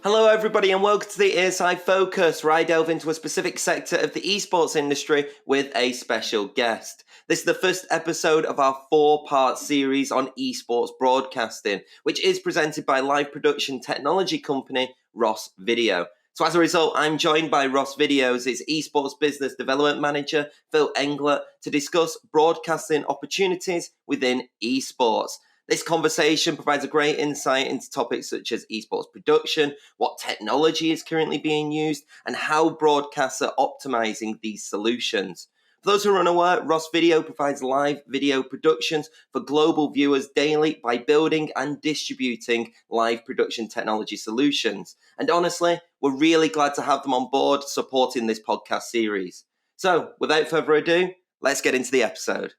Hello everybody and welcome to the ESI Focus, where I delve into a specific sector of the esports industry with a special guest. This is the first episode of our 4-part series on esports broadcasting, which is presented by live production technology company Ross Video. So as a result, I'm joined by Ross Video's esports business development manager, Phil Englert, to discuss broadcasting opportunities within esports. This conversation provides a great insight into topics such as esports production, what technology is currently being used, and how broadcasts are optimizing these solutions. For those who are unaware, Ross Video provides live video productions for global viewers daily by building and distributing live production technology solutions. And honestly, we're really glad to have them on board supporting this podcast series. So, without further ado, let's get into the episode.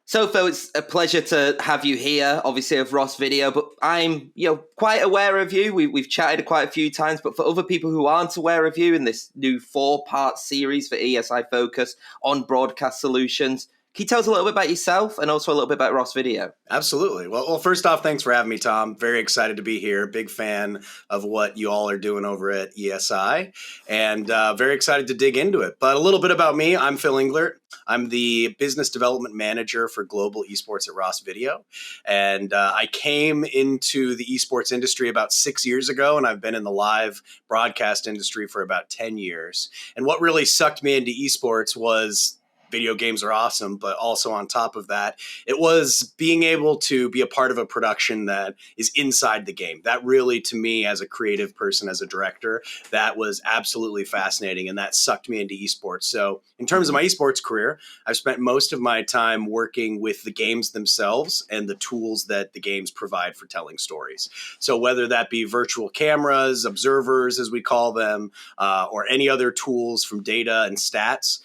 So, Phil, it's a pleasure to have you here, obviously, of Ross Video, but I'm, quite aware of you. We've chatted quite a few times, but for other people who aren't aware of you in this new 4-part series for ESI Focus on broadcast solutions, can you tell us a little bit about yourself and also a little bit about Ross Video? Absolutely. Well, first off, thanks for having me, Tom. Very excited to be here. Big fan of what you all are doing over at ESI, and very excited to dig into it. But a little bit about me. I'm Phil Englert. I'm the business development manager for global esports at Ross Video. And I came into the esports industry about 6 years ago, and I've been in the live broadcast industry for about 10 years. And what really sucked me into esports was video games are awesome, but also on top of that, it was being able to be a part of a production that is inside the game. That really, to me, as a creative person, as a director, that was absolutely fascinating, and that sucked me into esports. So in terms of my esports career, I've spent most of my time working with the games themselves and the tools that the games provide for telling stories. So whether that be virtual cameras, observers, as we call them, or any other tools from data and stats,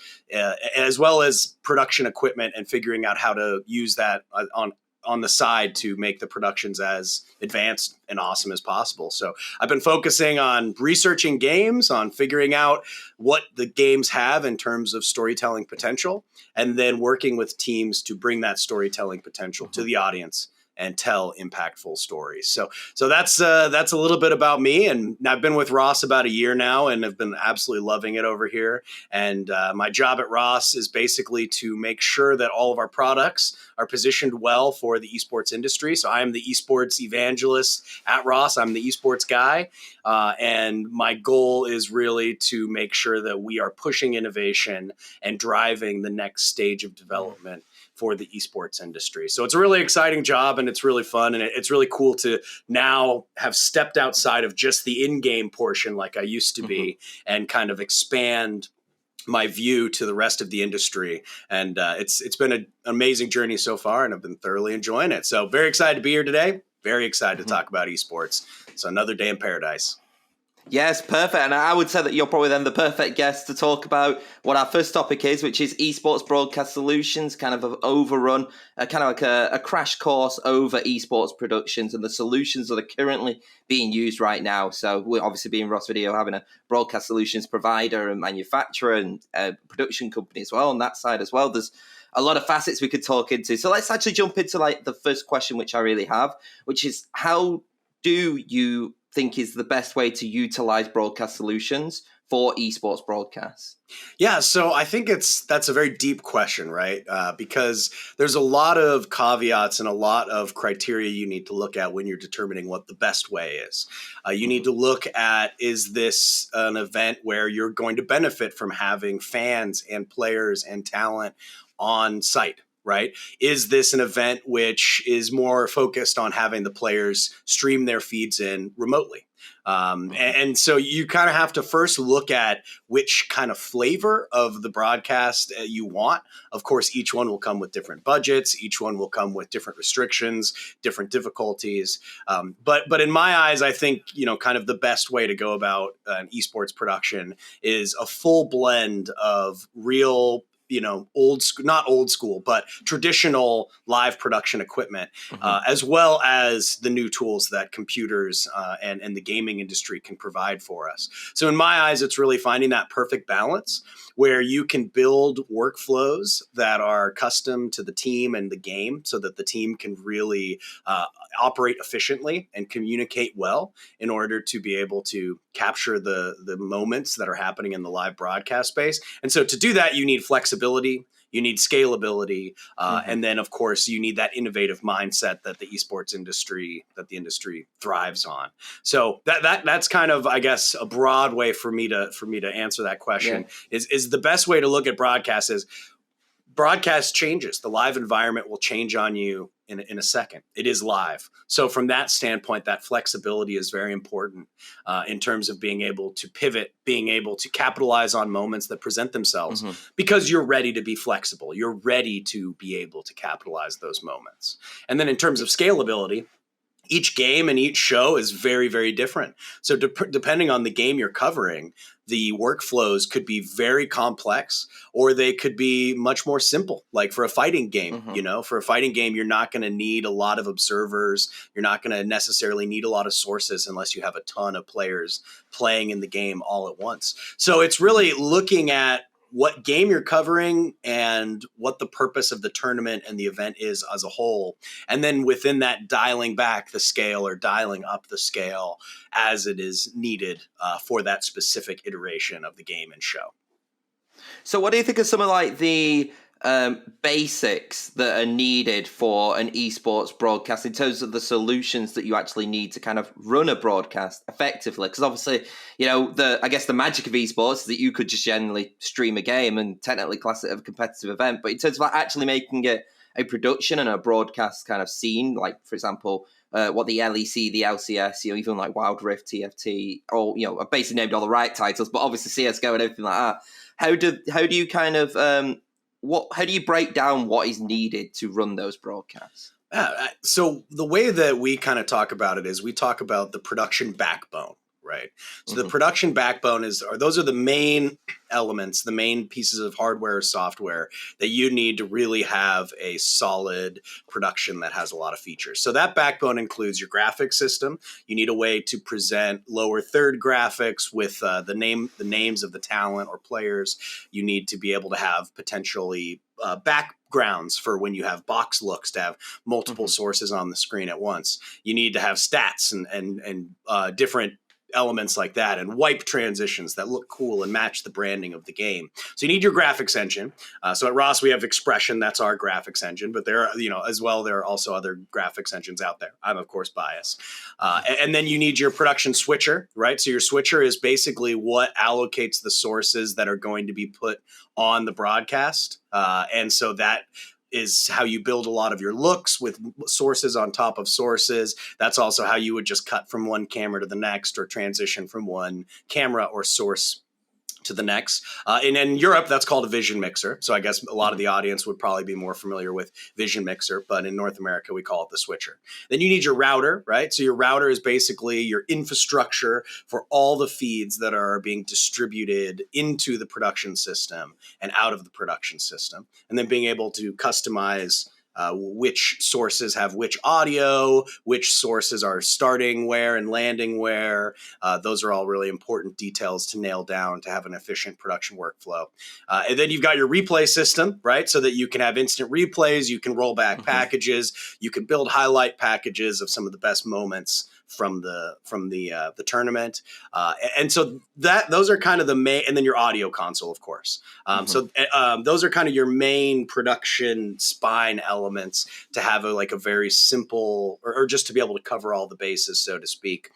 as well as production equipment and figuring out how to use that on the side to make the productions as advanced and awesome as possible. So I've been focusing on researching games, on figuring out what the games have in terms of storytelling potential, and then working with teams to bring that storytelling potential to the audience and tell impactful stories. So that's a little bit about me. And I've been with Ross about a year now and have been absolutely loving it over here. And my job at Ross is basically to make sure that all of our products are positioned well for the esports industry. So I'm the esports evangelist at Ross. I'm the esports guy. And my goal is really to make sure that we are pushing innovation and driving the next stage of development for the esports industry. So it's a really exciting job and it's really fun. And it's really cool to now have stepped outside of just the in-game portion like I used to be and kind of expand my view to the rest of the industry. And it's been an amazing journey so far, and I've been thoroughly enjoying it. So very excited to be here today. Very excited to talk about esports. So another day in paradise. Yes, perfect. And I would say that you're probably then the perfect guest to talk about what our first topic is, which is esports broadcast solutions, kind of an overrun, kind of like a crash course over esports productions and the solutions that are currently being used right now. So we're obviously being Ross Video, having a broadcast solutions provider and manufacturer and production company as well on that side as well. There's a lot of facets we could talk into. So let's actually jump into like the first question, which I really have, which is how do you think is the best way to utilize broadcast solutions for esports broadcasts? Yeah, so I think that's a very deep question, right? Because there's a lot of caveats and a lot of criteria you need to look at when you're determining what the best way is. You need to look at, is this an event where you're going to benefit from having fans and players and talent on site? Right? Is this an event which is more focused on having the players stream their feeds in remotely? And so you kind of have to first look at which kind of flavor of the broadcast you want. Of course, each one will come with different budgets. Each one will come with different restrictions, different difficulties. But in my eyes, I think, kind of the best way to go about an esports production is a full blend of real not old school, but traditional live production equipment, as well as the new tools that computers and the gaming industry can provide for us. So in my eyes, it's really finding that perfect balance where you can build workflows that are custom to the team and the game so that the team can really operate efficiently and communicate well in order to be able to capture the moments that are happening in the live broadcast space. And so to do that, you need flexibility. You need scalability, and then, of course, you need that innovative mindset that the esports industry thrives on. So that's kind of, I guess, a broad way for me to answer that question. Is the best way to look at broadcast is broadcast changes. The live environment will change on you in a second. It is live. So from that standpoint, that flexibility is very important in terms of being able to pivot, being able to capitalize on moments that present themselves because you're ready to be flexible. You're ready to be able to capitalize those moments. And then in terms of scalability, each game and each show is very, very different. So depending on the game you're covering, the workflows could be very complex or they could be much more simple. Like for a fighting game, for a fighting game, you're not going to need a lot of observers. You're not going to necessarily need a lot of sources unless you have a ton of players playing in the game all at once. So it's really looking at what game you're covering and what the purpose of the tournament and the event is as a whole. And then within that, dialing back the scale or dialing up the scale as it is needed for that specific iteration of the game and show. So what do you think of some of like the basics that are needed for an esports broadcast in terms of the solutions that you actually need to kind of run a broadcast effectively? Because obviously, I guess the magic of esports is that you could just generally stream a game and technically class it as a competitive event. But in terms of like actually making it a production and a broadcast kind of scene, like for example, what the LEC, the LCS, even like Wild Rift, TFT, or I've basically named all the right titles, but obviously CS:GO and everything like that. How do you kind of how do you break down what is needed to run those broadcasts? So the way that we kind of talk about it is we talk about the production backbone, right? So the production backbone those are the main elements, the main pieces of hardware or software that you need to really have a solid production that has a lot of features. So that backbone includes your graphics system. You need a way to present lower third graphics with the names of the talent or players. You need to be able to have potentially backgrounds for when you have box looks to have multiple sources on the screen at once. You need to have stats and different elements like that and wipe transitions that look cool and match the branding of the game. So you need your graphics engine. So at Ross, we have Expression. That's our graphics engine. But there are also other graphics engines out there. I'm, of course, biased. And then you need your production switcher, right? So your switcher is basically what allocates the sources that are going to be put on the broadcast. And so that is how you build a lot of your looks with sources on top of sources. That's also how you would just cut from one camera to the next or transition from one camera or source to the next. And in Europe, that's called a vision mixer. So I guess a lot of the audience would probably be more familiar with vision mixer, but in North America, we call it the switcher. Then you need your router, right? So your router is basically your infrastructure for all the feeds that are being distributed into the production system and out of the production system. And then being able to customize which sources have which audio, which sources are starting where and landing where. Those are all really important details to nail down to have an efficient production workflow. And then you've got your replay system, right? So that you can have instant replays, you can roll back packages, you can build highlight packages of some of the best moments from the tournament, and so those are kind of the main, and then your audio console, of course. So those are kind of your main production spine elements to have a very simple, or just to be able to cover all the bases, so to speak,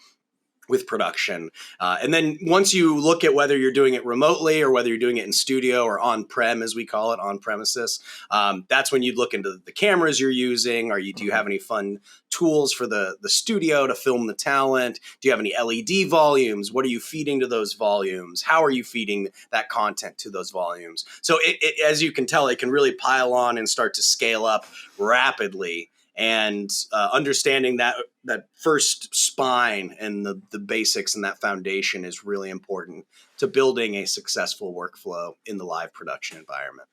with production. And then once you look at whether you're doing it remotely or whether you're doing it in studio or on-prem, as we call it, on premises, that's when you'd look into the cameras you're using. Do you have any fun tools for the studio to film the talent? Do you have any LED volumes? What are you feeding to those volumes? How are you feeding that content to those volumes? So as you can tell, it can really pile on and start to scale up rapidly. And understanding that first spine and the basics and that foundation is really important to building a successful workflow in the live production environment.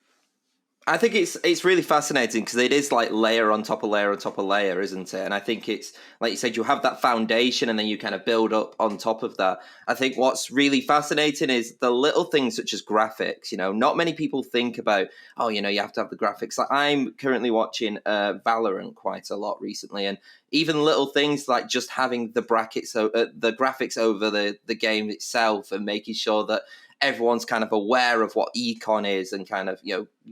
I think it's really fascinating because it is like layer on top of layer on top of layer, isn't it? And I think it's like you said, you have that foundation and then you kind of build up on top of that. I think what's really fascinating is the little things such as graphics. Not many people think about, oh, you have to have the graphics. Like I'm currently watching Valorant quite a lot recently, and even little things like just having the brackets, the graphics over the game itself, and making sure that everyone's kind of aware of what econ is, and kind of,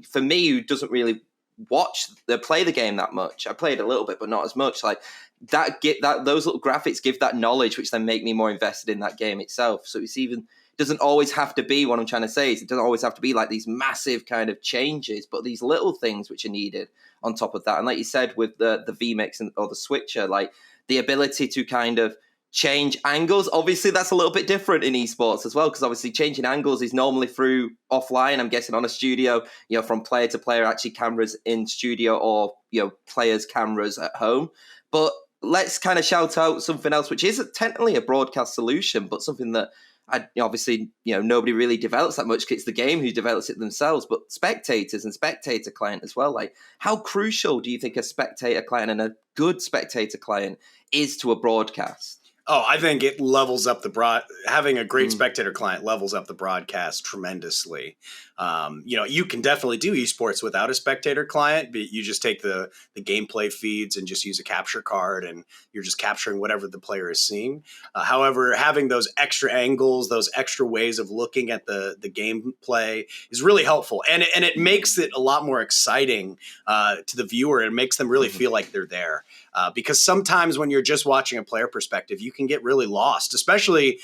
for me, who doesn't really play the game that much. I played a little bit, but not as much. Like those little graphics give that knowledge, which then make me more invested in that game itself. So it doesn't always have to be, what I'm trying to say is, it doesn't always have to be like these massive kind of changes, but these little things which are needed on top of that. And like you said, with the vmix or the switcher, like the ability to kind of change angles. Obviously, that's a little bit different in esports as well, because obviously changing angles is normally through offline. I'm guessing on a studio, from player to player, actually cameras in studio, or players' cameras at home. But let's kind of shout out something else, which isn't technically a broadcast solution, but something that obviously nobody really develops that much, because it's the game who develops it themselves. But spectators and spectator client as well. Like, how crucial do you think a spectator client and a good spectator client is to a broadcast? Oh, I think it levels up having a great spectator client levels up the broadcast tremendously. You can definitely do esports without a spectator client, but you just take the gameplay feeds and just use a capture card, and you're just capturing whatever the player is seeing. However, having those extra angles, those extra ways of looking at the gameplay is really helpful, and it makes it a lot more exciting to the viewer. It makes them really feel like they're there. Because sometimes when you're just watching a player perspective, you can get really lost, especially,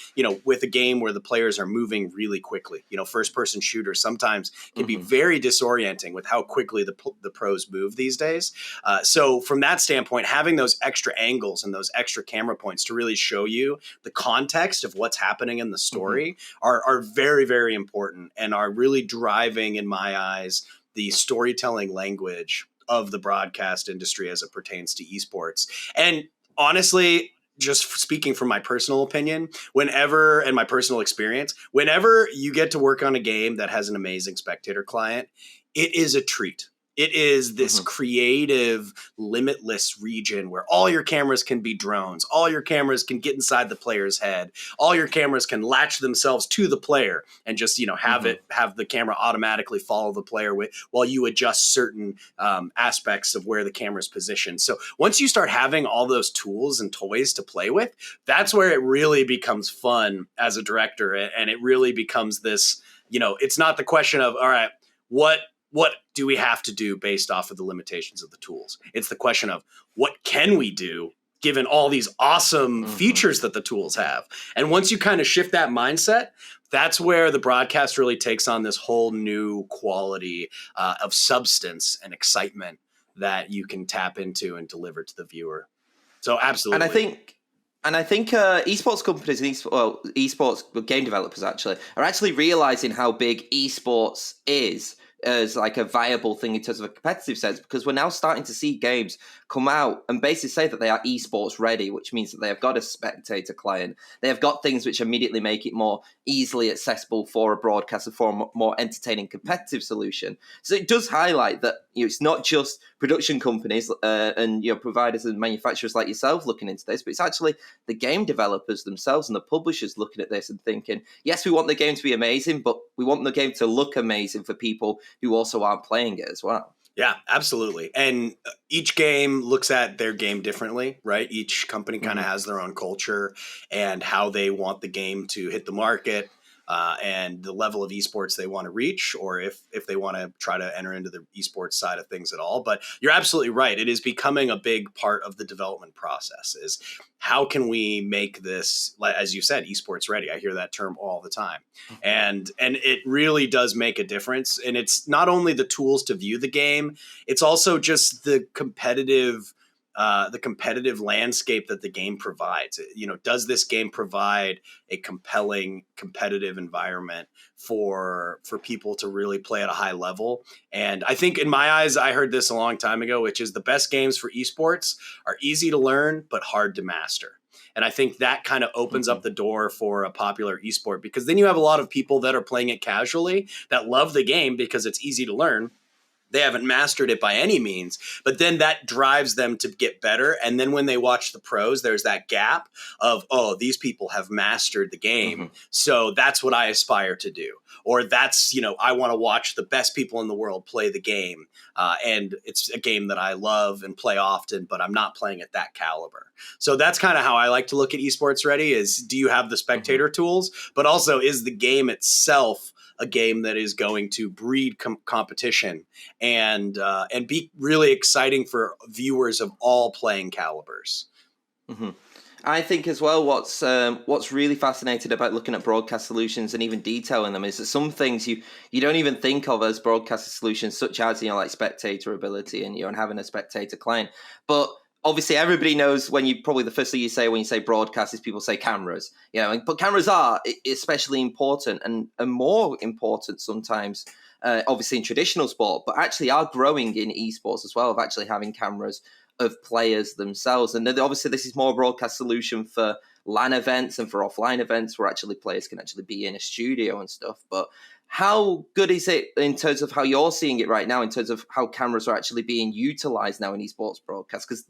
with a game where the players are moving really quickly. First person shooters sometimes can be very disorienting with how quickly the pros move these days. So from that standpoint, having those extra angles and those extra camera points to really show you the context of what's happening in the story are very, very important, and are really driving, in my eyes, the storytelling language of the broadcast industry as it pertains to esports. And honestly, just speaking from my personal opinion, and my personal experience, whenever you get to work on a game that has an amazing spectator client, it is a treat. It is this creative, limitless region where all your cameras can be drones. All your cameras can get inside the player's head. All your cameras can latch themselves to the player and just, have the camera automatically follow the player while you adjust certain aspects of where the camera's positioned. So once you start having all those tools and toys to play with, that's where it really becomes fun as a director. And it really becomes this, it's not the question of, all right, what do we have to do based off of the limitations of the tools? It's the question of, what can we do given all these awesome features that the tools have? And once you kind of shift that mindset, that's where the broadcast really takes on this whole new quality of substance and excitement that you can tap into and deliver to the viewer. So absolutely. And I think esports companies and esports game developers are actually realizing how big esports is as like a viable thing in terms of a competitive sense, because we're now starting to see games come out and basically say that they are esports ready, which means that they have got a spectator client. They have got things which immediately make it more easily accessible for a broadcaster, for a more entertaining competitive solution. So it does highlight that it's not just production companies and providers and manufacturers like yourself looking into this, but it's actually the game developers themselves and the publishers looking at this and thinking, yes, we want the game to be amazing, but we want the game to look amazing for people who also aren't playing it as well. Yeah, absolutely. And each game looks at their game differently, right? Each company kind of has their own culture and how they want the game to hit the market, and the level of esports they want to reach, or if they want to try to enter into the esports side of things at all. But you're absolutely right. It is becoming a big part of the development process, is how can we make this, as you said, esports ready? I hear that term all the time. And it really does make a difference. And it's not only the tools to view the game, it's also just the competitive landscape that the game provides. Does this game provide a compelling competitive environment for people to really play at a high level? And I think, in my eyes, I heard this a long time ago, which is the best games for esports are easy to learn, but hard to master. And I think that kind of opens up the door for a popular esport, because then you have a lot of people that are playing it casually that love the game because it's easy to learn. They haven't mastered it by any means, but then that drives them to get better. And then when they watch the pros, there's that gap of, oh, these people have mastered the game. So that's what I aspire to do. Or that's, I want to watch the best people in the world play the game. And it's a game that I love and play often, but I'm not playing at that caliber. So that's kind of how I like to look at Esports Ready is, do you have the spectator tools, but also is the game itself a game that is going to breed competition and be really exciting for viewers of all playing calibers. I think as well, what's really fascinating about looking at broadcast solutions and even detailing them is that some things you don't even think of as broadcast solutions, such as like spectator ability and having a spectator client, but obviously, everybody knows probably the first thing you say when you say broadcast is people say cameras, but cameras are especially important and more important sometimes, obviously in traditional sport, but actually are growing in esports as well, of actually having cameras of players themselves. And obviously, this is more a broadcast solution for LAN events and for offline events where actually players can actually be in a studio and stuff. But how good is it in terms of how you're seeing it right now, in terms of how cameras are actually being utilized now in esports broadcast? Because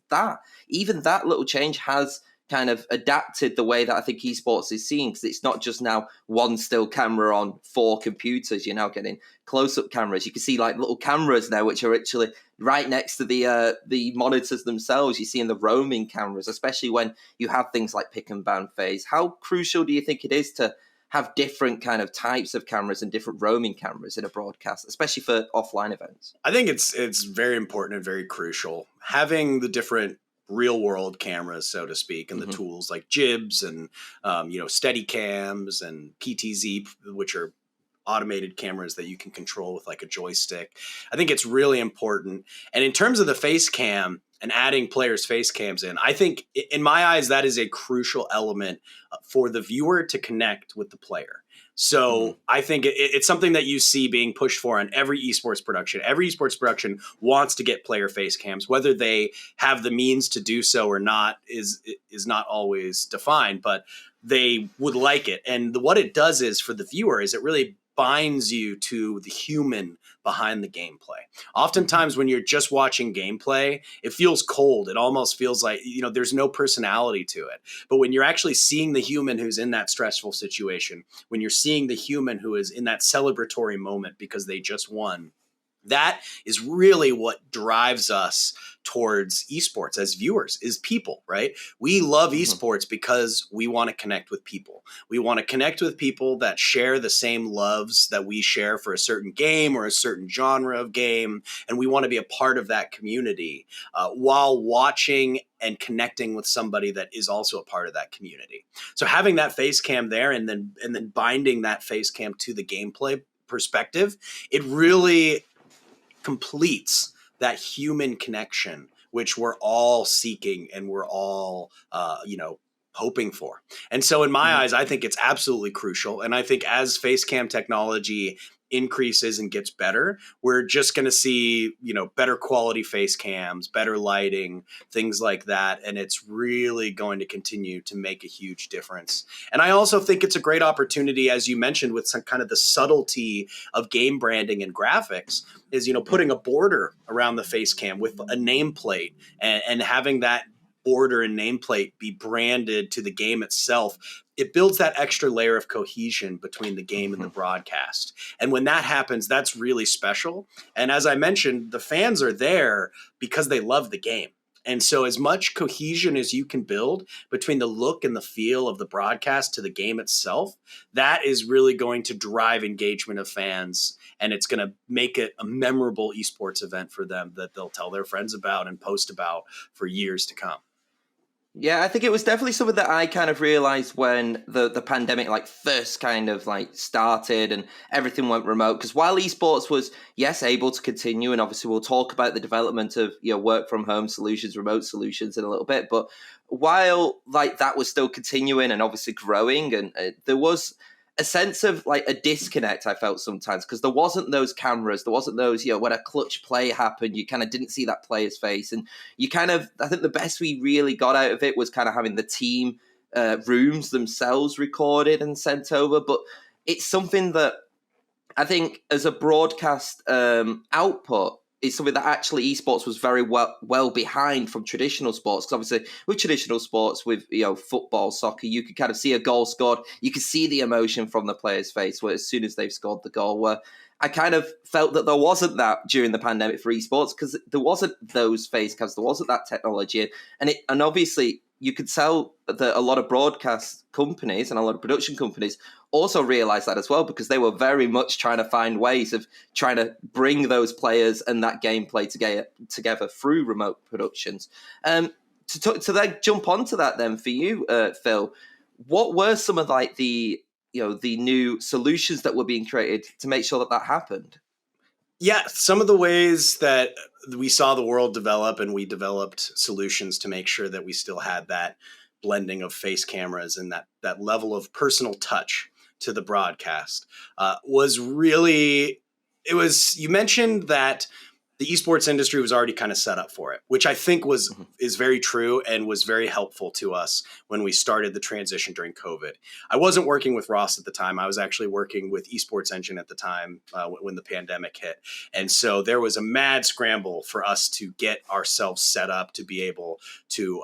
even that little change has kind of adapted the way that I think esports is seen, because it's not just now one still camera on 4 computers. You're now getting close-up cameras. You can see like little cameras now, which are actually right next to the monitors themselves. You see in the roaming cameras, especially when you have things like pick and ban phase. How crucial do you think it is to have different kind of types of cameras and different roaming cameras in a broadcast, especially for offline events? I think it's very important and very crucial. Having the different real world cameras, so to speak, and the tools like jibs and, steady cams and PTZ, which are automated cameras that you can control with like a joystick. I think it's really important. And in terms of the face cam and adding players' face cams in, I think in my eyes, that is a crucial element for the viewer to connect with the player. So I think it's something that you see being pushed for on every esports production. Every esports production wants to get player face cams. Whether they have the means to do so or not is not always defined, but they would like it. And what it does is for the viewer is it really binds you to the human behind the gameplay. Oftentimes when you're just watching gameplay, it feels cold. It almost feels like, there's no personality to it. But when you're actually seeing the human who's in that stressful situation, when you're seeing the human who is in that celebratory moment because they just won, that is really what drives us towards esports as viewers, is people, right? We love esports because we want to connect with people. We want to connect with people that share the same loves that we share for a certain game or a certain genre of game. And we want to be a part of that community while watching and connecting with somebody that is also a part of that community. So having that face cam there and then binding that face cam to the gameplay perspective, it really completes that human connection, which we're all seeking and we're all, hoping for. And so in my eyes, I think it's absolutely crucial. And I think as face cam technology increases and gets better, we're just going to see, better quality face cams, better lighting, things like that. And it's really going to continue to make a huge difference. And I also think it's a great opportunity, as you mentioned, with some kind of the subtlety of game branding and graphics is, putting a border around the face cam with a nameplate and having that border and nameplate be branded to the game itself. It builds that extra layer of cohesion between the game and the broadcast. And when that happens, that's really special. And as I mentioned, the fans are there because they love the game. And so as much cohesion as you can build between the look and the feel of the broadcast to the game itself, that is really going to drive engagement of fans. And it's going to make it a memorable esports event for them that they'll tell their friends about and post about for years to come. Yeah, I think it was definitely something that I kind of realized when the pandemic first kind of started and everything went remote. Because while esports was, yes, able to continue, and obviously we'll talk about the development of work from home solutions, remote solutions in a little bit. But while that was still continuing and obviously growing, and there was a sense of a disconnect I felt sometimes, because there wasn't those cameras, there wasn't those, when a clutch play happened, you kind of didn't see that player's face. And you kind of, I think the best we really got out of it was kind of having the team rooms themselves recorded and sent over. But it's something that I think as a broadcast output, it's something that actually esports was very well behind from traditional sports. Because obviously, with traditional sports, with football, soccer, you could kind of see a goal scored. You could see the emotion from the player's face where as soon as they've scored the goal. Where I kind of felt that there wasn't that during the pandemic for esports because there wasn't those face cams, there wasn't that technology, and obviously you could tell that a lot of broadcast companies and a lot of production companies also realized that as well, because they were very much trying to find ways of trying to bring those players and that gameplay together through remote productions. To then jump onto that then for you, Phil, what were some of like the new solutions that were being created to make sure that that happened? Yeah, some of the ways that we saw the world develop, and we developed solutions to make sure that we still had that blending of face cameras and that level of personal touch to the broadcast, was really, you mentioned that the esports industry was already kind of set up for it, which I think is very true and was very helpful to us when we started the transition during COVID. I wasn't working with Ross at the time. I was actually working with Esports Engine at the time when the pandemic hit. And so there was a mad scramble for us to get ourselves set up to be able to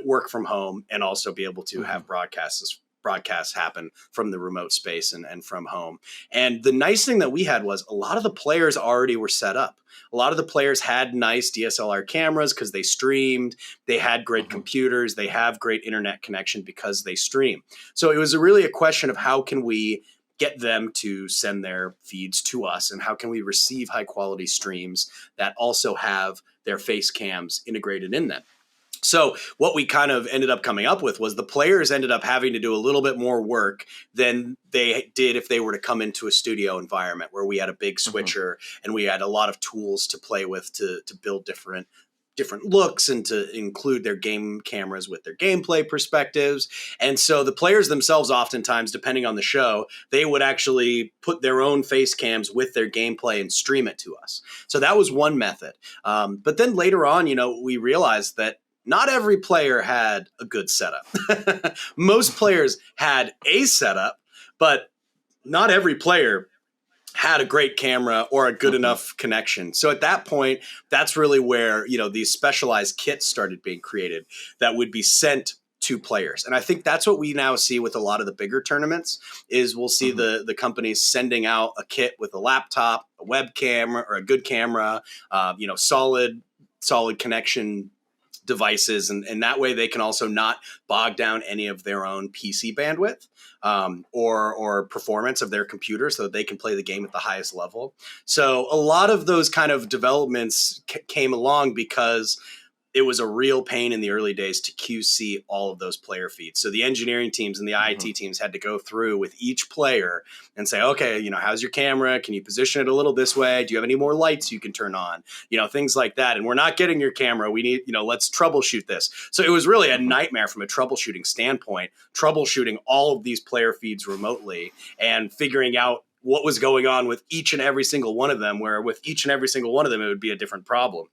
work from home and also be able to have broadcasts happen from the remote space and from home. And the nice thing that we had was a lot of the players already were set up. A lot of the players had nice DSLR cameras because they streamed. They had great computers. They have great internet connection because they stream. So it was really a question of how can we get them to send their feeds to us, and how can we receive high quality streams that also have their face cams integrated in them. So what we kind of ended up coming up with was the players ended up having to do a little bit more work than they did if they were to come into a studio environment where we had a big switcher and we had a lot of tools to play with to build different looks and to include their game cameras with their gameplay perspectives. And so the players themselves, oftentimes, depending on the show, they would actually put their own face cams with their gameplay and stream it to us. So that was one method. But then later on, we realized that not every player had a good setup. Most players had a setup, but not every player had a great camera or a good enough connection. So at that point, that's really where, these specialized kits started being created that would be sent to players. And I think that's what we now see with a lot of the bigger tournaments is we'll see the companies sending out a kit with a laptop, a webcam, or a good camera, solid connection devices, and that way they can also not bog down any of their own PC bandwidth or performance of their computer, so that they can play the game at the highest level. So a lot of those kind of developments came along because it was a real pain in the early days to QC all of those player feeds. So the engineering teams and the IT teams had to go through with each player and say, okay, how's your camera? Can you position it a little this way? Do you have any more lights you can turn on? Things like that. And we're not getting your camera. We need, let's troubleshoot this. So it was really a nightmare from a troubleshooting standpoint, troubleshooting all of these player feeds remotely and figuring out what was going on with each and every single one of them, where with each and every single one of them, it would be a different problem.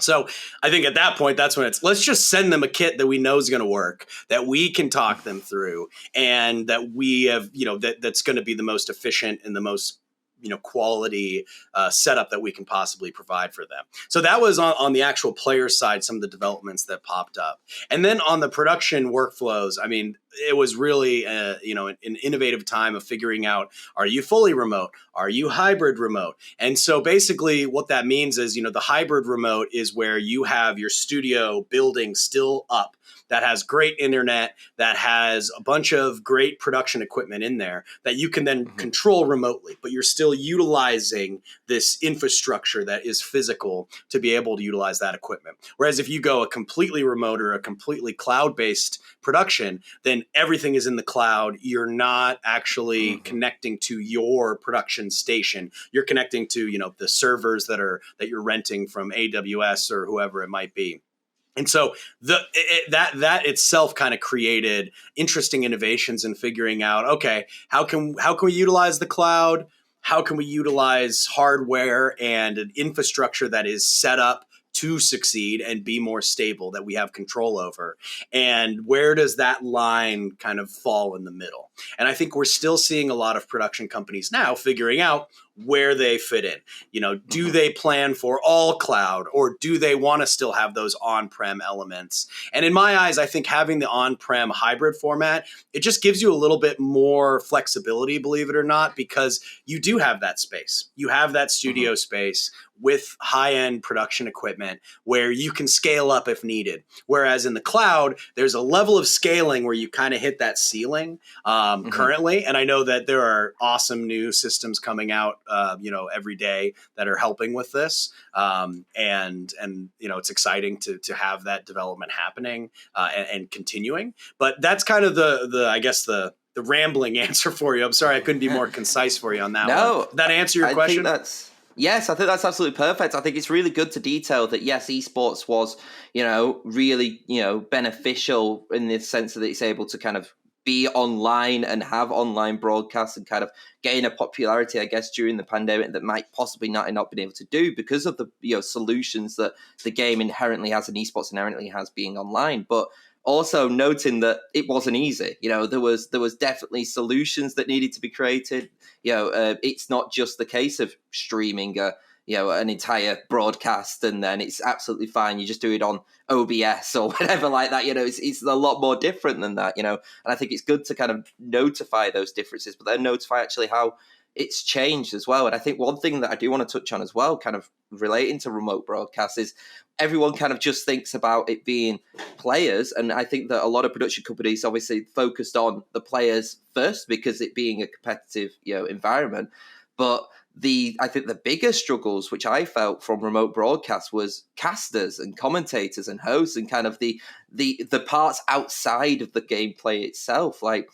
So I think at that point, that's when let's just send them a kit that we know is going to work, that we can talk them through, and that we have, that's going to be the most efficient and the most quality setup that we can possibly provide for them. So that was on the actual player side, some of the developments that popped up. And then on the production workflows, I mean, it was really, an innovative time of figuring out, are you fully remote? Are you hybrid remote? And so basically what that means is, the hybrid remote is where you have your studio building still up, that has great internet, that has a bunch of great production equipment in there that you can then control remotely, but you're still utilizing this infrastructure that is physical to be able to utilize that equipment. Whereas if you go a completely remote or a completely cloud-based production, then everything is in the cloud. You're not actually connecting to your production station. You're connecting to, the servers that you're renting from AWS or whoever it might be. And so that itself kind of created interesting innovations in figuring out, okay, how can we utilize the cloud? How can we utilize hardware and an infrastructure that is set up to succeed and be more stable that we have control over? And where does that line kind of fall in the middle? And I think we're still seeing a lot of production companies now figuring out where they fit in. Do they plan for all cloud, or do they want to still have those on-prem elements? And in my eyes, I think having the on-prem hybrid format, it just gives you a little bit more flexibility, believe it or not, because you do have that space. You have that studio space with high-end production equipment where you can scale up if needed. Whereas in the cloud, there's a level of scaling where you kind of hit that ceiling currently. And I know that there are awesome new systems coming out, every day that are helping with this. And it's exciting to have that development happening and continuing. But that's kind of the rambling answer for you. I'm sorry I couldn't be more concise for you on that one. Did that answer your question? Yes, I think that's absolutely perfect. I think it's really good to detail that, yes, esports was, really, beneficial in the sense that it's able to kind of be online and have online broadcasts and kind of gain a popularity, I guess, during the pandemic that might possibly not have not been able to do because of the solutions that the game inherently has and esports inherently has being online. But also noting that it wasn't easy. There was definitely solutions that needed to be created. It's not just the case of streaming an entire broadcast and then it's absolutely fine. You just do it on OBS or whatever like that. It's a lot more different than that. And I think it's good to kind of notify those differences, but then notify actually how it's changed as well. And I think one thing that I do want to touch on as well, kind of relating to remote broadcasts, is everyone kind of just thinks about it being players. And I think that a lot of production companies obviously focused on the players first because it being a competitive, environment. But I think the biggest struggles, which I felt from remote broadcasts, was casters and commentators and hosts and kind of the parts outside of the gameplay itself. Like,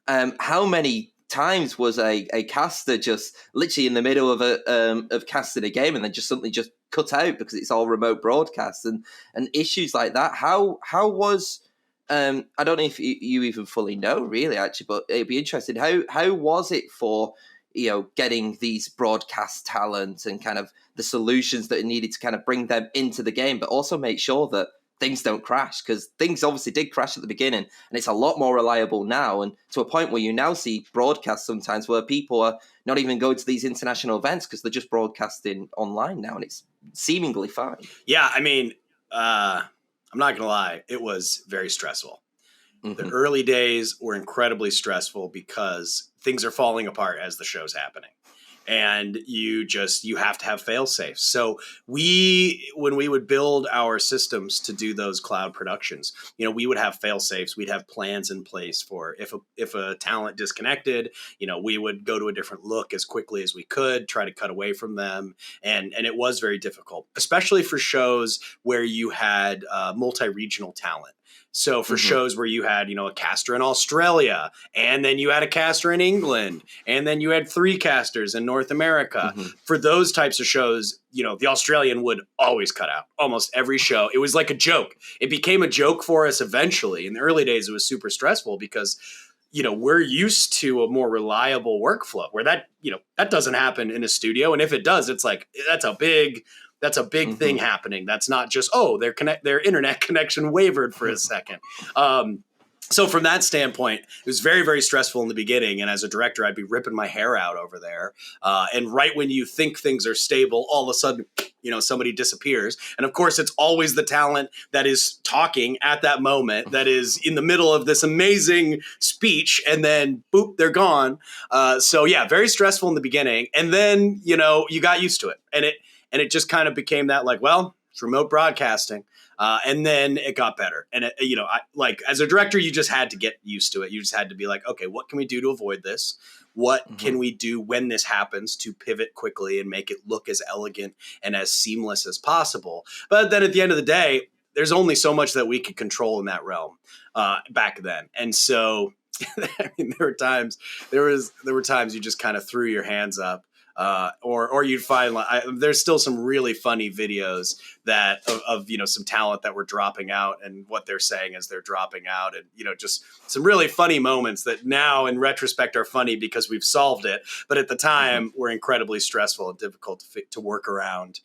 how many times was a caster just literally in the middle of casting a game and then just suddenly just cut out because it's all remote broadcasts and issues like that? How was I don't know if you even fully know really actually, but it'd be interesting. How was it for getting these broadcast talent and kind of the solutions that it needed to kind of bring them into the game, but also make sure that things don't crash, because things obviously did crash at the beginning and it's a lot more reliable now, and to a point where you now see broadcasts sometimes where people are not even going to these international events because they're just broadcasting online now and it's seemingly fine. Yeah, I mean, I'm not gonna lie, it was very stressful. The early days were incredibly stressful because things are falling apart as the show's happening. And you have to have fail safes. So when we would build our systems to do those cloud productions, we would have fail safes. We'd have plans in place for if a talent disconnected, we would go to a different look as quickly as we could, try to cut away from them. And it was very difficult, especially for shows where you had multi-regional talent. So for shows where you had, a caster in Australia, and then you had a caster in England, and then you had 3 casters in North America. For those types of shows, the Australian would always cut out almost every show. It was like a joke. It became a joke for us eventually. In the early days, it was super stressful because, we're used to a more reliable workflow where that doesn't happen in a studio. And if it does, it's like, that's a big thing happening. That's not just, their internet connection wavered for a second. So from that standpoint, it was very, very stressful in the beginning. And as a director, I'd be ripping my hair out over there. And right when you think things are stable, all of a sudden, somebody disappears. And of course, it's always the talent that is talking at that moment that is in the middle of this amazing speech. And then, boop, they're gone. So yeah, very stressful in the beginning. And then, you got used to it. And it just kind of became that like, well, it's remote broadcasting. And then it got better. And, as a director, you just had to get used to it. You just had to be like, okay, what can we do to avoid this? What can we do when this happens to pivot quickly and make it look as elegant and as seamless as possible? But then at the end of the day, there's only so much that we could control in that realm back then. And so, there were times you just kind of threw your hands up. Or you'd find there's still some really funny videos that of some talent that were dropping out and what they're saying as they're dropping out, and just some really funny moments that now in retrospect are funny because we've solved it, but at the time were incredibly stressful and difficult to work around.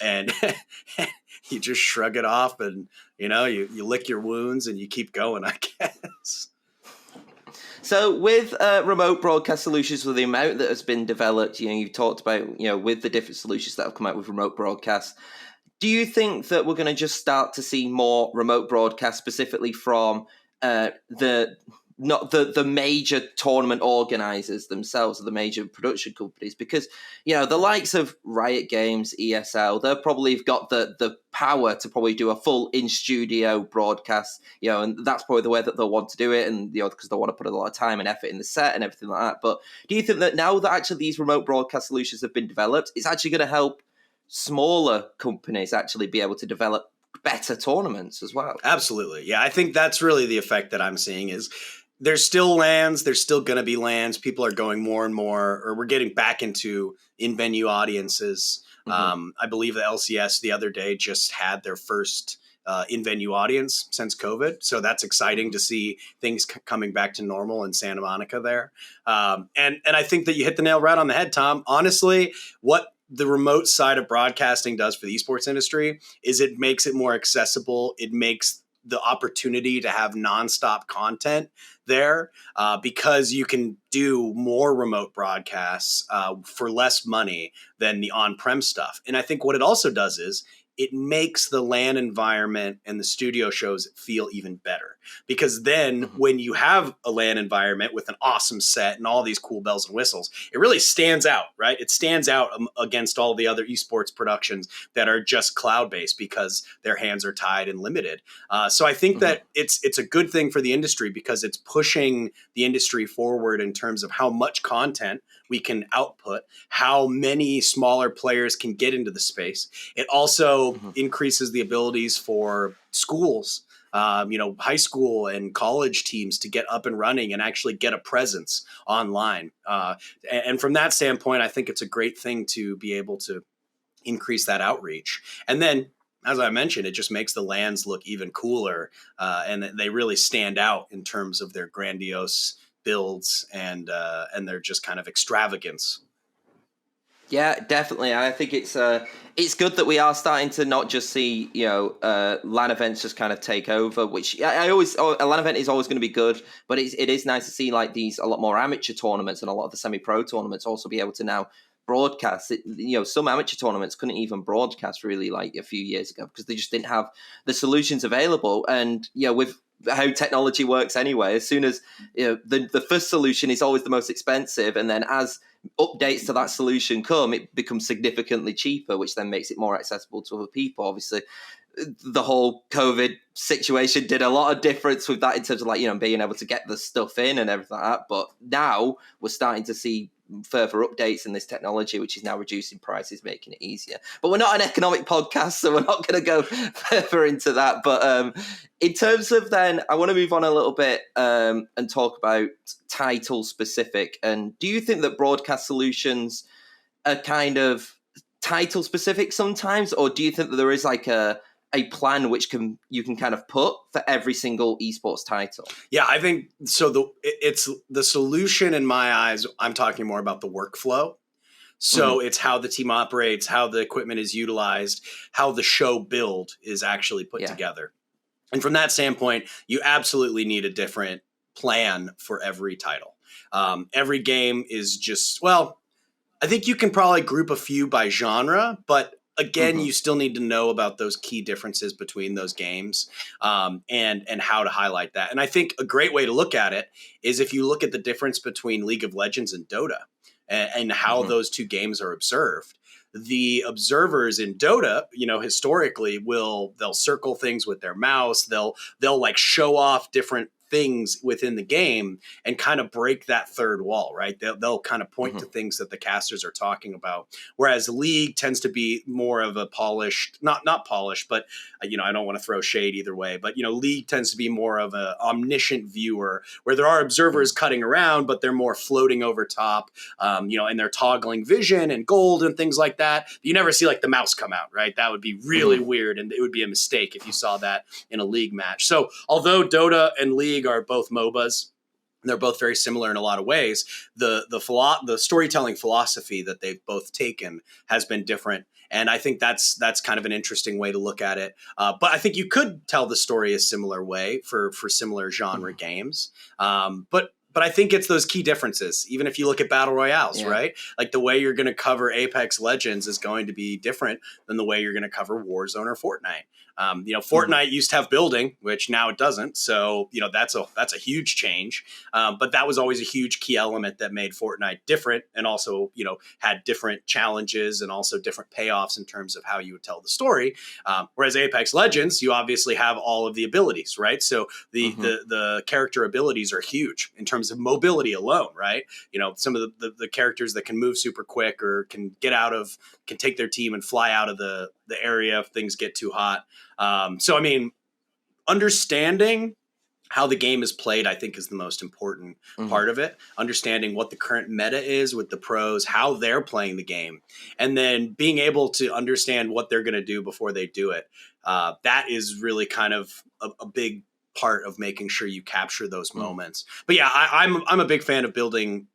And you just shrug it off, and you lick your wounds and you keep going, I guess. So with remote broadcast solutions, with the amount that has been developed, you've talked about, with the different solutions that have come out with remote broadcasts, do you think that we're going to just start to see more remote broadcasts specifically from the major tournament organizers themselves, or the major production companies? Because, the likes of Riot Games, ESL, they've probably got the power to probably do a full in-studio broadcast, and that's probably the way that they'll want to do it, and, because they want to put a lot of time and effort in the set and everything like that. But do you think that now that actually these remote broadcast solutions have been developed, it's actually going to help smaller companies actually be able to develop better tournaments as well? Absolutely. Yeah, I think that's really the effect that I'm seeing is there's still LANs, there's still going to be LANs. People are going more and more, or we're getting back into in-venue audiences. I believe the LCS the other day just had their first in-venue audience since COVID. So that's exciting to see things coming back to normal in Santa Monica there. And I think that you hit the nail right on the head, Tom. Honestly, what the remote side of broadcasting does for the esports industry is it makes it more accessible. It makes the opportunity to have nonstop content there because you can do more remote broadcasts for less money than the on-prem stuff. And I think what it also does is it makes the LAN environment and the studio shows feel even better. Because then when you have a LAN environment with an awesome set and all these cool bells and whistles, it really stands out, right? It stands out against all the other esports productions that are just cloud-based because their hands are tied and limited. So I think that it's a good thing for the industry because it's pushing the industry forward in terms of how much content we can output, how many smaller players can get into the space. It also increases the abilities for schools, high school and college teams to get up and running and actually get a presence online. And from that standpoint, I think it's a great thing to be able to increase that outreach. And then, as I mentioned, it just makes the LANs look even cooler, and they really stand out in terms of their grandiose builds and their just kind of extravagance. Yeah, definitely. I think it's good that we are starting to not just see LAN events just kind of take over. Which a LAN event is always going to be good, but it is nice to see like these a lot more amateur tournaments and a lot of the semi-pro tournaments also be able to now broadcast it. Some amateur tournaments couldn't even broadcast really like a few years ago because they just didn't have the solutions available. And with how technology works anyway, as soon as the first solution is always the most expensive, and then as updates to that solution come, it becomes significantly cheaper, which then makes it more accessible to other people. Obviously, the whole COVID situation did a lot of difference with that in terms of being able to get the stuff in and everything like that. But now we're starting to see further updates in this technology, which is now reducing prices, making it easier. But we're not an economic podcast, so we're not going to go further into that. But in terms of then, I want to move on a little bit and talk about title specific. And do you think that broadcast solutions are kind of title specific sometimes, or do you think that there is like a plan which you can kind of put for every single esports title? Yeah, I think so. It's the solution in my eyes. I'm talking more about the workflow. So it's how the team operates, how the equipment is utilized, how the show build is actually put together. And from that standpoint, you absolutely need a different plan for every title. Every game is just, I think you can probably group a few by genre, but again, you still need to know about those key differences between those games and how to highlight that. And I think a great way to look at it is if you look at the difference between League of Legends and Dota and how those two games are observed. The observers in Dota, historically they'll circle things with their mouse. They'll like show off different things within the game and kind of break that third wall, right? They'll kind of point to things that the casters are talking about. Whereas League tends to be more of a polished, not polished, but I don't want to throw shade either way, but League tends to be more of an omniscient viewer where there are observers cutting around, but they're more floating over top, and they're toggling vision and gold and things like that. You never see like the mouse come out, right? That would be really weird, and it would be a mistake if you saw that in a League match. So although Dota and League are both MOBAs, they're both very similar in a lot of ways, the storytelling philosophy that they've both taken has been different. And I think that's kind of an interesting way to look at it. But I think you could tell the story a similar way for similar genre games. But I think it's those key differences. Even if you look at battle royales, right? Like the way you're going to cover Apex Legends is going to be different than the way you're going to cover Warzone or Fortnite. Fortnite used to have building, which now it doesn't. So, that's a huge change. But that was always a huge key element that made Fortnite different, and also, had different challenges and also different payoffs in terms of how you would tell the story. Whereas Apex Legends, you obviously have all of the abilities, right? So the character abilities are huge in terms of mobility alone, right? Some of the characters that can move super quick or can take their team and fly out of the area if things get too hot. So, understanding how the game is played, I think, is the most important part of it. Understanding what the current meta is with the pros, how they're playing the game, and then being able to understand what they're going to do before they do it. That is really kind of a big part of making sure you capture those moments. But yeah, I'm a big fan of building,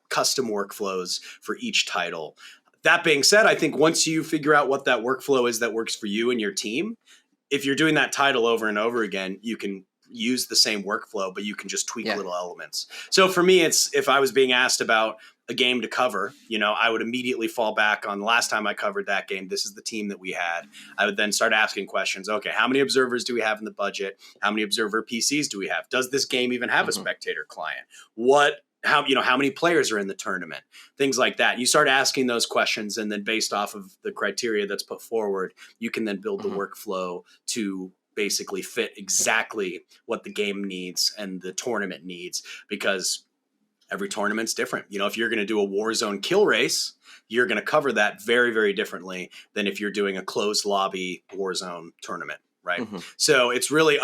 custom workflows for each title. That being said, I think once you figure out what that workflow is that works for you and your team, if you're doing that title over and over again, you can use the same workflow, but you can just tweak little elements. So for me, it's if I was being asked about a game to cover, I would immediately fall back on the last time I covered that game. This is the team that we had. I would then start asking questions. Okay, how many observers do we have in the budget? How many observer PCs do we have? Does this game even have a spectator client? How many players are in the tournament? Things like that. You start asking those questions, and then based off of the criteria that's put forward, you can then build the workflow to basically fit exactly what the game needs and the tournament needs, because every tournament's different. If you're going to do a Warzone kill race, you're going to cover that very, very differently than if you're doing a closed lobby Warzone tournament. Right. So it's really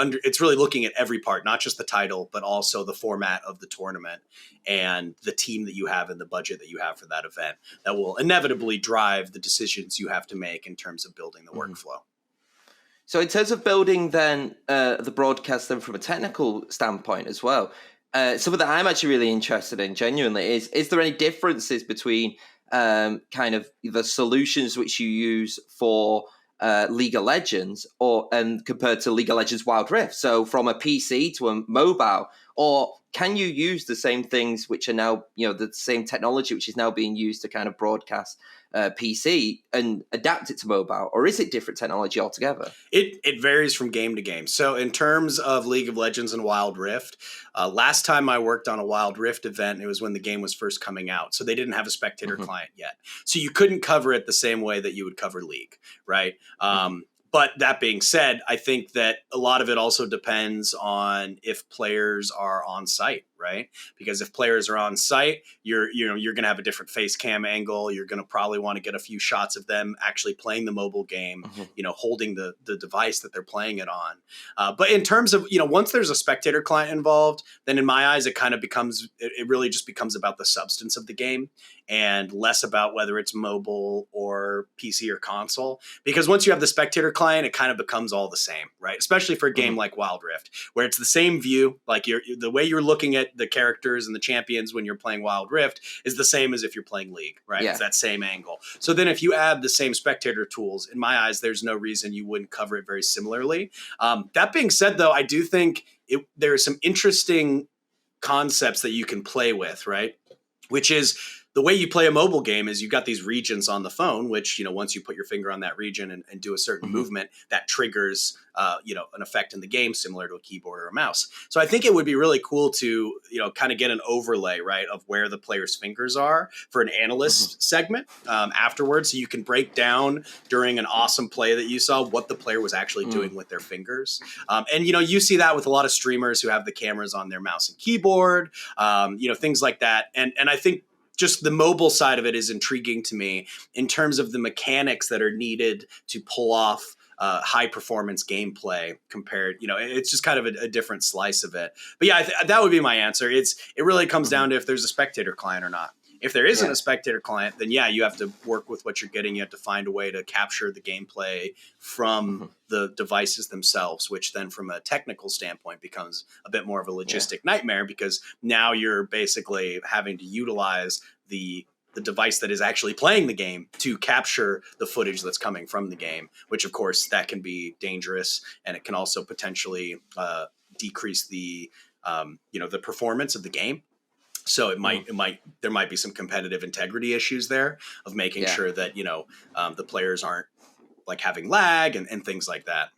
looking at every part, not just the title, but also the format of the tournament and the team that you have and the budget that you have for that event that will inevitably drive the decisions you have to make in terms of building the workflow. So in terms of building then the broadcast then from a technical standpoint as well, something that I'm actually really interested in genuinely is there any differences between kind of the solutions which you use for League of Legends and compared to League of Legends Wild Rift? So from a PC to a mobile, or can you use the same things which are now, the same technology which is now being used to kind of broadcast PC and adapt it to mobile, or is it different technology altogether? It varies from game to game. So in terms of League of Legends and Wild Rift, last time I worked on a Wild Rift event, it was when the game was first coming out. So they didn't have a spectator client yet. So you couldn't cover it the same way that you would cover League, right? But that being said, I think that a lot of it also depends on if players are on site, right? Because if players are on site, you're going to have a different face cam angle. You're going to probably want to get a few shots of them actually playing the mobile game, holding the device that they're playing it on. But in terms of, once there's a spectator client involved, then in my eyes, it really just becomes about the substance of the game and less about whether it's mobile or PC or console. Because once you have the spectator client, it kind of becomes all the same, right? Especially for a game like Wild Rift, where it's the same view, like the way you're looking at the characters and the champions when you're playing Wild Rift is the same as if you're playing League, right? Yeah. It's that same angle. So then if you add the same spectator tools, in my eyes, there's no reason you wouldn't cover it very similarly. That being said, though, I do think there are some interesting concepts that you can play with, right? Which is the way you play a mobile game is you've got these regions on the phone, which, once you put your finger on that region and do a certain movement, that triggers, an effect in the game similar to a keyboard or a mouse. So I think it would be really cool to, kind of get an overlay, right, of where the player's fingers are for an analyst segment afterwards. So you can break down during an awesome play that you saw what the player was actually doing with their fingers. And, you see that with a lot of streamers who have the cameras on their mouse and keyboard, things like that. And I think just the mobile side of it is intriguing to me in terms of the mechanics that are needed to pull off high performance gameplay compared, it's just kind of a different slice of it. But yeah, that would be my answer. It really comes down to if there's a spectator client or not. If there isn't a spectator client, then you have to work with what you're getting. You have to find a way to capture the gameplay from the devices themselves, which then from a technical standpoint becomes a bit more of a logistic nightmare, because now you're basically having to utilize the device that is actually playing the game to capture the footage that's coming from the game, which of course that can be dangerous, and it can also potentially decrease the the performance of the game. So there might be some competitive integrity issues there of making sure that, the players aren't like having lag and things like that.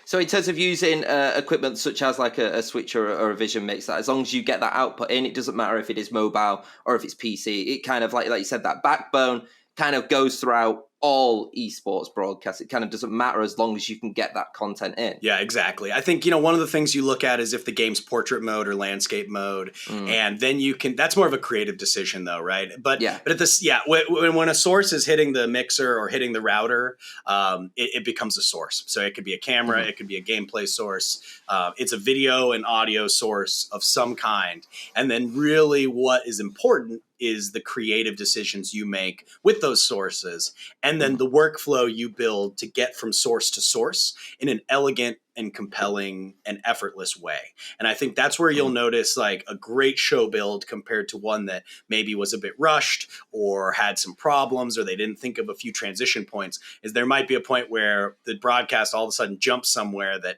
So in terms of using equipment such as like a Switch or a Vision Mix, as long as you get that output in, it doesn't matter if it is mobile or if it's PC. It kind of like you said, that backbone kind of goes throughout all esports broadcasts. It kind of doesn't matter as long as you can get that content in. Yeah, exactly. I think, one of the things you look at is if the game's portrait mode or landscape mode, and then that's more of a creative decision though, right? But at this, when a source is hitting the mixer or hitting the router, it becomes a source. So it could be a camera, it could be a gameplay source. It's a video and audio source of some kind. And then really what is important is the creative decisions you make with those sources, and then the workflow you build to get from source to source in an elegant and compelling and effortless way. And I think that's where you'll notice like a great show build compared to one that maybe was a bit rushed or had some problems, or they didn't think of a few transition points. Is there might be a point where the broadcast all of a sudden jumps somewhere that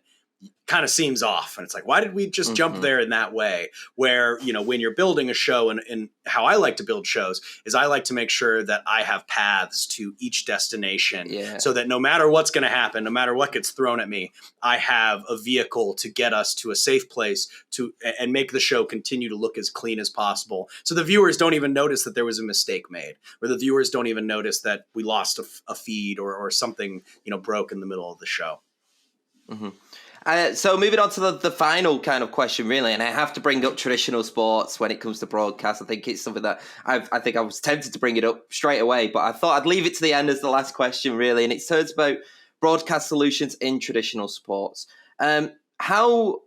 kind of seems off, and it's like, why did we just jump there in that way? Where, when you're building a show, and how I like to build shows is I like to make sure that I have paths to each destination, so that no matter what's going to happen, no matter what gets thrown at me, I have a vehicle to get us to a safe place and make the show continue to look as clean as possible, so the viewers don't even notice that there was a mistake made, or the viewers don't even notice that we lost a feed or something broke in the middle of the show. So moving on to the final kind of question, really, and I have to bring up traditional sports when it comes to broadcast. I think it's something that I think I was tempted to bring it up straight away, but I thought I'd leave it to the end as the last question, really, and it turns about broadcast solutions in traditional sports. How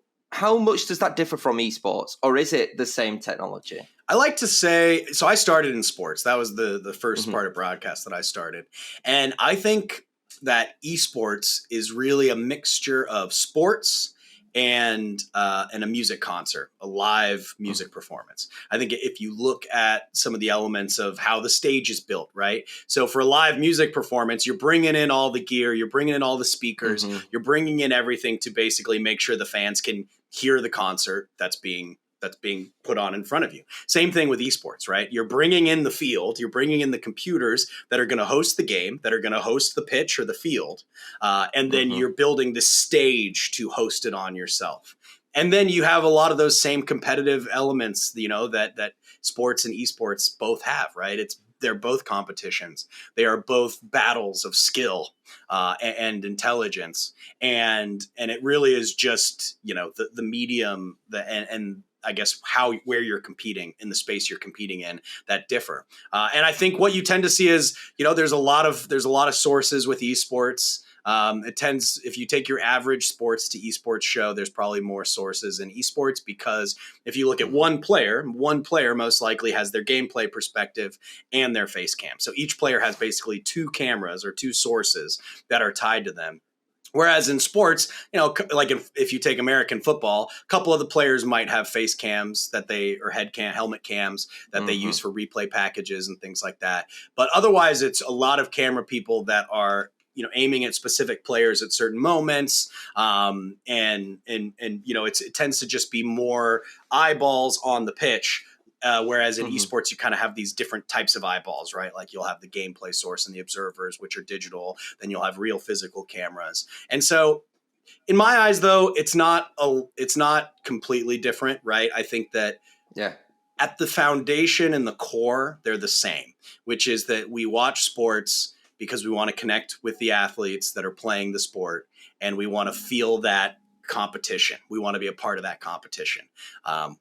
much does that differ from esports, or is it the same technology? I like to say, so I started in sports. That was the first part of broadcast that I started, and I think that esports is really a mixture of sports and a music concert, a live music performance. I think if you look at some of the elements of how the stage is built, right? So for a live music performance, you're bringing in all the gear, you're bringing in all the speakers, you're bringing in everything to basically make sure the fans can hear the concert that's being put on in front of you. Same thing with esports, right? You're bringing in the field, you're bringing in the computers that are going to host the game, that are going to host the pitch or the field, and then you're building the stage to host it on yourself. And then you have a lot of those same competitive elements, that sports and esports both have, right? They're both competitions. They are both battles of skill and intelligence, and it really is just the medium and I guess where you're competing in the space you're competing in that differ. And I think what you tend to see is there's a lot of sources with esports. It tends, if you take your average sports to esports show, there's probably more sources in esports, because if you look at one player most likely has their gameplay perspective and their face cam. So each player has basically two cameras or two sources that are tied to them. Whereas in sports, like if you take American football, a couple of the players might have face cams or helmet cams that they use for replay packages and things like that. But otherwise, it's a lot of camera people that are aiming at specific players at certain moments, and it tends to just be more eyeballs on the pitch Whereas in esports, you kind of have these different types of eyeballs, right? Like you'll have the gameplay source and the observers, which are digital. Then you'll have real physical cameras. And so in my eyes, though, it's not completely different, right? I think that at the foundation and the core, they're the same, which is that we watch sports because we want to connect with the athletes that are playing the sport, and we want to feel that competition. We want to be a part of that competition.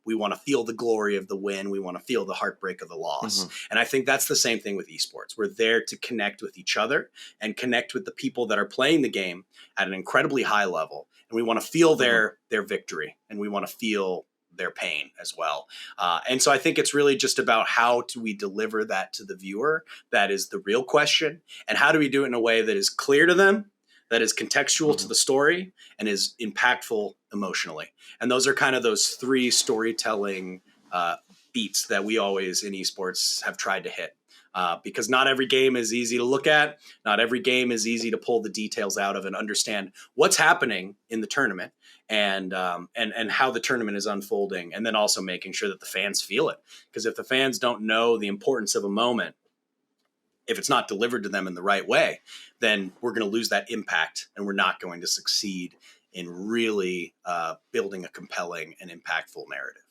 We want to feel the glory of the win. We want to feel the heartbreak of the loss. And I think that's the same thing with esports. We're there to connect with each other and connect with the people that are playing the game at an incredibly high level. And we want to feel their victory, and we want to feel their pain as well. And so I think it's really just about how do we deliver that to the viewer? That is the real question. And how do we do it in a way that is clear to them, that is contextual to the story, and is impactful emotionally? And those are kind of those three storytelling beats that we always in esports have tried to hit. Because not every game is easy to look at. Not every game is easy to pull the details out of and understand what's happening in the tournament and how the tournament is unfolding, and then also making sure that the fans feel it. Because if the fans don't know the importance of a moment, if it's not delivered to them in the right way, then we're going to lose that impact, and we're not going to succeed in really building a compelling and impactful narrative.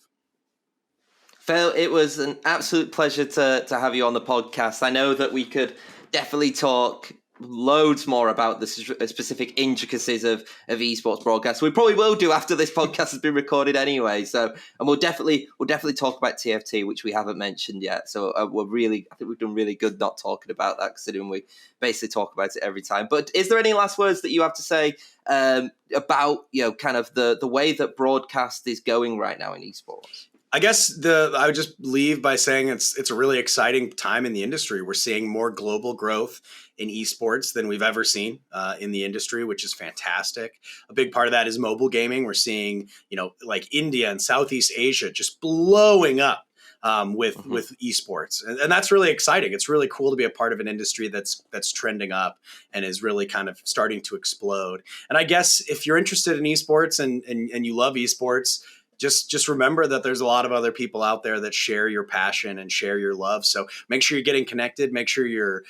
Phil, it was an absolute pleasure to have you on the podcast. I know that we could definitely talk loads more about the specific intricacies of esports broadcasts. We probably will do after this podcast has been recorded anyway. So, and we'll definitely talk about TFT, which we haven't mentioned yet. So I think we've done really good not talking about that, considering we basically talk about it every time. But is there any last words that you have to say about kind of the way that broadcast is going right now in esports? I guess I would just leave by saying it's a really exciting time in the industry. We're seeing more global growth in esports than we've ever seen in the industry, which is fantastic. A big part of that is mobile gaming. We're seeing, like India and Southeast Asia just blowing up with esports. And that's really exciting. It's really cool to be a part of an industry that's trending up and is really kind of starting to explode. And I guess if you're interested in esports and you love esports, just remember that there's a lot of other people out there that share your passion and share your love. So make sure you're getting connected. Make sure you're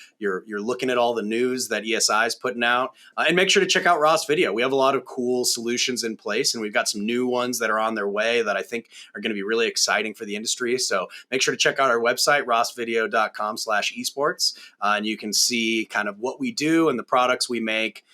looking at all the news that ESI is putting out, and make sure to check out Ross Video. We have a lot of cool solutions in place, and we've got some new ones that are on their way that I think are going to be really exciting for the industry. So make sure to check out our website, rossvideo.com/esports, and you can see kind of what we do and the products we make.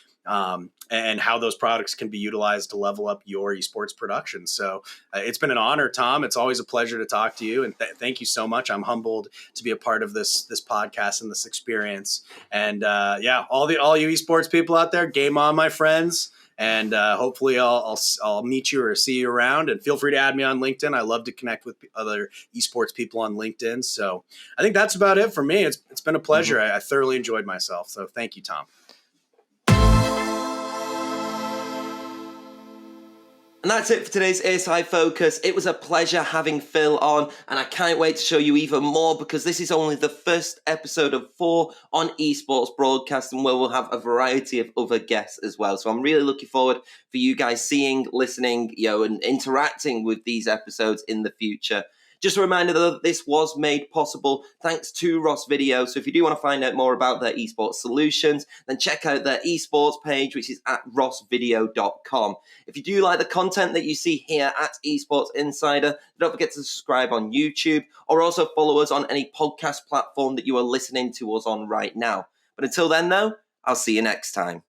And how those products can be utilized to level up your esports production. So it's been an honor, Tom. It's always a pleasure to talk to you. And thank you so much. I'm humbled to be a part of this podcast and this experience. And all you esports people out there, game on, my friends. And hopefully I'll meet you or see you around. And feel free to add me on LinkedIn. I love to connect with other esports people on LinkedIn. So I think that's about it for me. It's been a pleasure. I thoroughly enjoyed myself. So thank you, Tom. And that's it for today's ESI Focus. It was a pleasure having Phil on, and I can't wait to show you even more, because this is only the first episode of 4 on esports broadcasting, where we'll have a variety of other guests as well. So I'm really looking forward for you guys seeing, listening, and interacting with these episodes in the future. Just a reminder that this was made possible thanks to Ross Video. So if you do want to find out more about their esports solutions, then check out their esports page, which is at rossvideo.com. If you do like the content that you see here at Esports Insider, don't forget to subscribe on YouTube, or also follow us on any podcast platform that you are listening to us on right now. But until then, though, I'll see you next time.